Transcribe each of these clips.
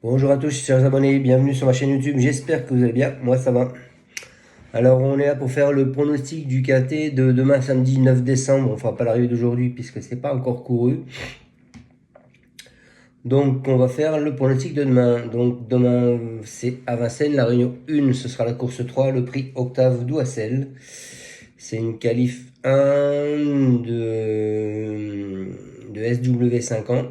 Bonjour à tous chers abonnés, bienvenue sur ma chaîne YouTube, j'espère que vous allez bien, moi ça va. Alors on est là pour faire le pronostic du KT de demain samedi 9 décembre, on fera pas l'arrivée d'aujourd'hui puisque c'est pas encore couru. Donc on va faire le pronostic de demain. Donc demain c'est à Vincennes, la réunion 1 ce sera la course 3, le prix Octave Douassel. C'est une qualif 1 de SW50.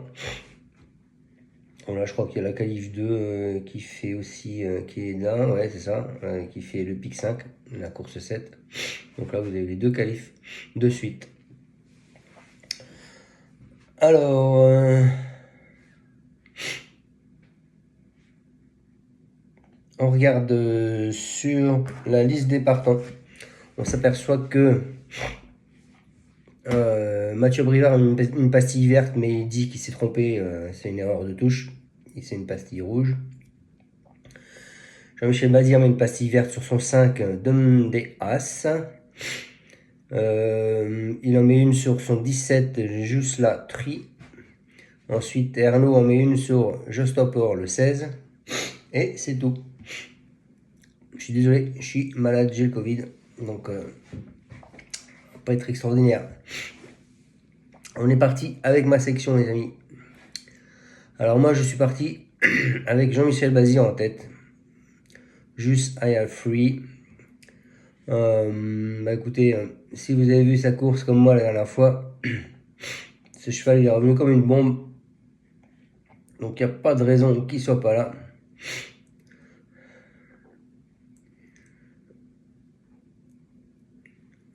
Bon, là, je crois qu'il y a la qualif 2 qui fait aussi, qui est là, ouais, c'est ça, qui fait le pic 5, la course 7. Donc là, vous avez les deux qualifs de suite. Alors, on regarde sur la liste des partants. On s'aperçoit que Mathieu Brivard a une pastille verte, mais il dit qu'il s'est trompé, c'est une erreur de touche. C'est une pastille rouge. Jean-Michel Bazir met une pastille verte sur son 5, Dame des As. Il en met une sur son 17, Jusla Tri. Ensuite, Ernaud en met une sur Justopor, le 16. Et c'est tout. Je suis désolé, je suis malade, j'ai le Covid. Donc, pas être extraordinaire. On est parti avec ma section, les amis. Alors moi, je suis parti avec Jean-Michel Bazir en tête. Just I Have Free. Écoutez, si vous avez vu sa course comme moi la dernière fois, ce cheval il est revenu comme une bombe. Donc il n'y a pas de raison qu'il soit pas là.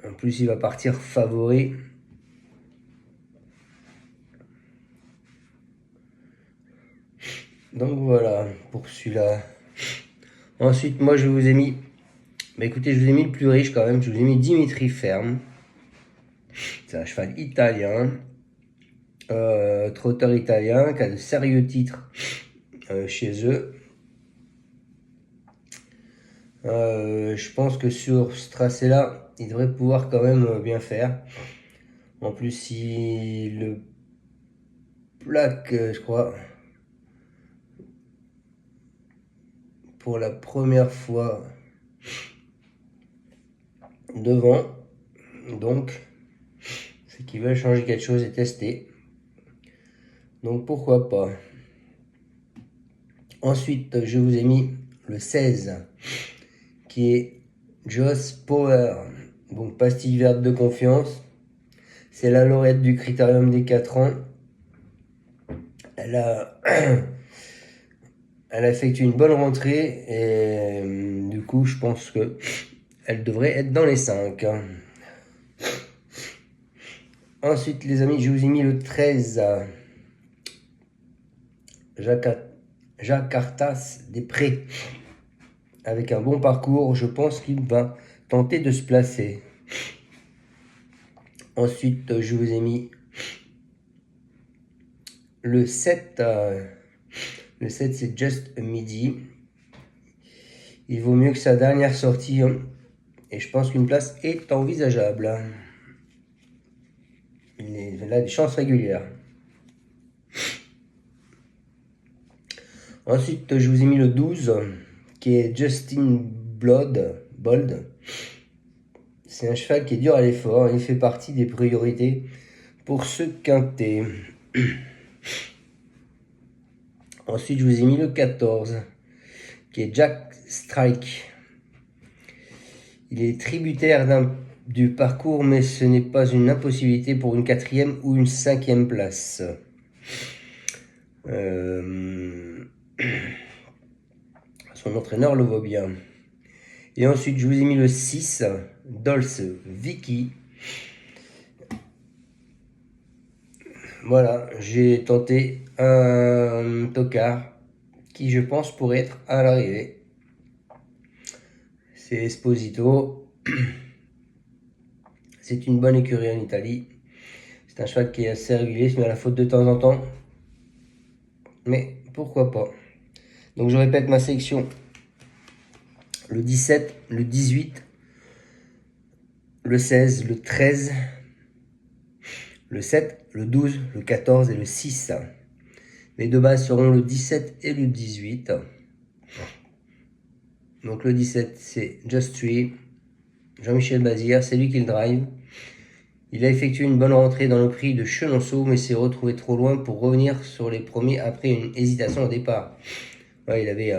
En plus il va partir favori. Donc voilà pour celui-là. Ensuite moi je vous ai mis, écoutez, je vous ai mis le plus riche quand même. Je vous ai mis Dimitri Ferme. C'est un cheval italien. Trotteur italien qui a de sérieux titres chez eux. Je pense que sur ce tracé là il devrait pouvoir quand même bien faire. En plus il le plaque, je crois, pour la première fois devant. Donc c'est qu'ils veulent changer quelque chose et tester. Donc pourquoi pas. Ensuite je vous ai mis le 16 qui est Joss Power. Donc pastille verte de confiance. C'est la lauréate du critérium des 4 ans. Elle a effectué une bonne rentrée et du coup je pense que elle devrait être dans les 5. Ensuite les amis, je vous ai mis le 13 Jakartas des Prés. Avec un bon parcours, je pense qu'il va tenter de se placer. Ensuite je vous ai mis le 7. Le 7 c'est Just a Midi. Il vaut mieux que sa dernière sortie. Et je pense qu'une place est envisageable. Il a des chances régulières. Ensuite, je vous ai mis le 12, qui est Justin Bold. C'est un cheval qui est dur à l'effort. Il fait partie des priorités pour ce quintet. Ensuite, je vous ai mis le 14, qui est Jack Strike. Il est tributaire du parcours, mais ce n'est pas une impossibilité pour une 4e ou une 5e place. Son entraîneur le voit bien. Et ensuite, je vous ai mis le 6, Dolce Vicky. Voilà, j'ai tenté un tocard qui, je pense, pourrait être à l'arrivée. C'est Esposito. C'est une bonne écurie en Italie. C'est un cheval qui est assez régulier, il se met à la faute de temps en temps. Mais pourquoi pas. Donc je répète ma sélection. Le 17, le 18, le 16, le 13, le 7, le 12, le 14 et le 6. Les deux bases seront le 17 et le 18. Donc le 17, c'est Just Three. Jean-Michel Bazir, c'est lui qui le drive. Il a effectué une bonne rentrée dans le prix de Chenonceau, mais s'est retrouvé trop loin pour revenir sur les premiers après une hésitation au départ. Ouais, il avait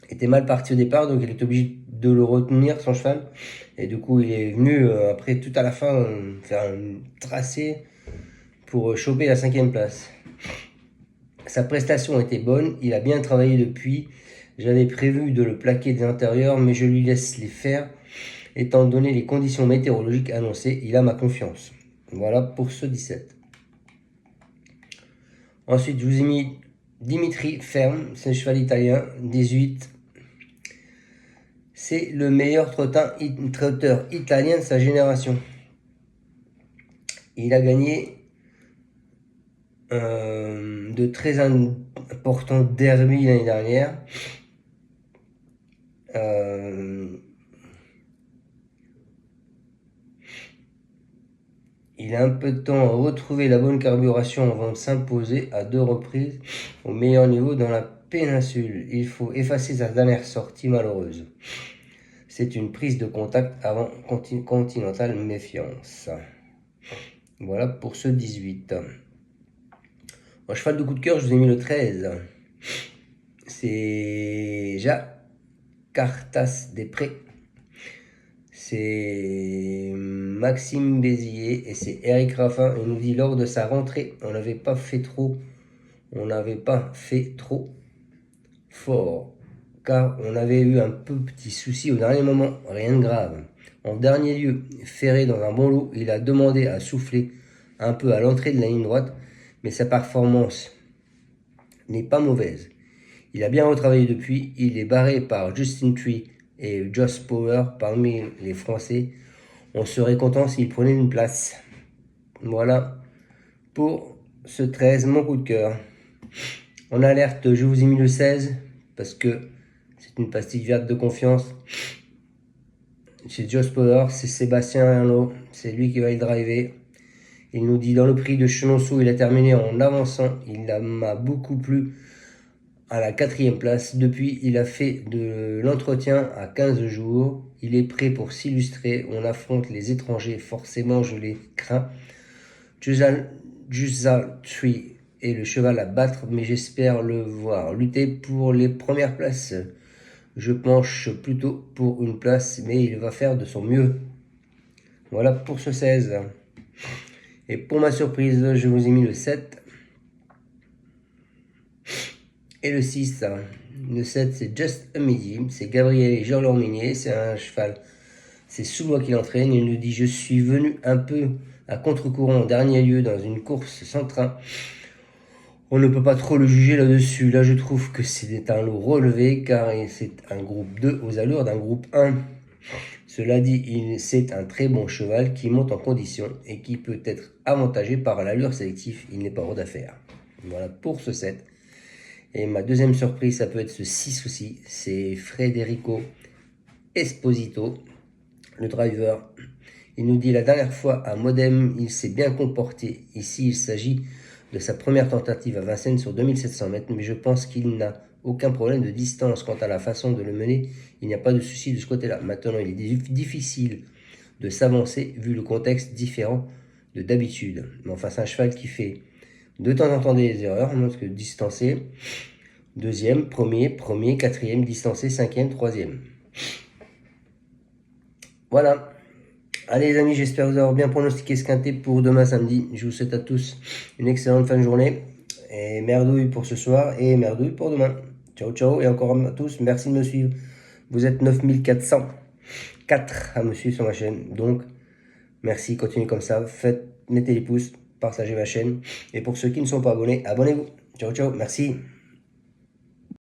était mal parti au départ, donc il est obligé de le retenir, son cheval. Et du coup, il est venu après tout à la fin faire un tracé pour choper la 5e place. Sa prestation était bonne, il a bien travaillé depuis. J'avais prévu de le plaquer des intérieurs, mais je lui laisse les faire. Étant donné les conditions météorologiques annoncées, il a ma confiance. Voilà pour ce 17. Ensuite, je vous ai mis Dimitri Ferme, c'est un cheval italien, 18. C'est le meilleur trotteur italien de sa génération. Il a gagné de très importants derby l'année dernière. Il a un peu de temps à retrouver la bonne carburation avant de s'imposer à 2 reprises au meilleur niveau dans la péninsule. Il faut effacer sa dernière sortie malheureuse. C'est une prise de contact avant Continental Méfiance. Voilà pour ce 18. En cheval de coup de cœur, je vous ai mis le 13. C'est Jacartas des Prés. C'est Maxime Bézier et c'est Eric Raffin. Il nous dit lors de sa rentrée, on n'avait pas fait trop fort, car on avait eu un petit souci au dernier moment, rien de grave. En dernier lieu, ferré dans un bon lot, il a demandé à souffler un peu à l'entrée de la ligne droite, mais sa performance n'est pas mauvaise. Il a bien retravaillé depuis, il est barré par Justin Tree et Joss Power parmi les Français. On serait content s'il prenait une place. Voilà pour ce 13, mon coup de cœur. En alerte, je vous ai mis le 16 parce que c'est une pastille verte de confiance. C'est Joss Power, c'est Sébastien Arnaud, c'est lui qui va le driver. Il nous dit dans le prix de Chenonceau, il a terminé en avançant. Il m'a beaucoup plu à la 4e place. Depuis, il a fait de l'entretien à 15 jours. Il est prêt pour s'illustrer. On affronte les étrangers. Forcément, je les crains. Jusal Tree est le cheval à battre, mais j'espère le voir lutter pour les premières places. Je penche plutôt pour une place, mais il va faire de son mieux. Voilà pour ce 16. Et pour ma surprise, je vous ai mis le 7. Et le 6. Le 7, c'est Just a Medium. C'est Gabriel Jean-Lorminier. C'est un cheval. C'est Soulois qui l'entraîne. Il nous dit: je suis venu un peu à contre-courant en dernier lieu dans une course sans train. On ne peut pas trop le juger là-dessus. Là, je trouve que c'est un lot relevé car c'est un groupe 2 aux allures d'un groupe 1. Cela dit, c'est un très bon cheval qui monte en condition et qui peut être avantagé par l'allure sélective. Il n'est pas hors d'affaire. Voilà pour ce 7. Et ma deuxième surprise, ça peut être ce 6 aussi. C'est Federico Esposito, le driver. Il nous dit: la dernière fois à Modem, il s'est bien comporté. Ici, il s'agit de sa première tentative à Vincennes sur 2700 mètres, mais je pense qu'il n'a aucun problème de distance. Quant à la façon de le mener, il n'y a pas de souci de ce côté-là. Maintenant, il est difficile de s'avancer vu le contexte différent de d'habitude. Mais enfin, c'est un cheval qui fait de temps en temps des erreurs, parce que distancé, deuxième, premier, quatrième, distancé, 5e, 3e. Voilà. Allez les amis, j'espère vous avoir bien pronostiqué ce quintet pour demain samedi. Je vous souhaite à tous une excellente fin de journée. Et merdouille pour ce soir et merdouille pour demain. Ciao ciao et encore à tous, merci de me suivre. Vous êtes 9404 à me suivre sur ma chaîne. Donc merci, continuez comme ça. Mettez les pouces, partagez ma chaîne. Et pour ceux qui ne sont pas abonnés, abonnez-vous. Ciao ciao, merci.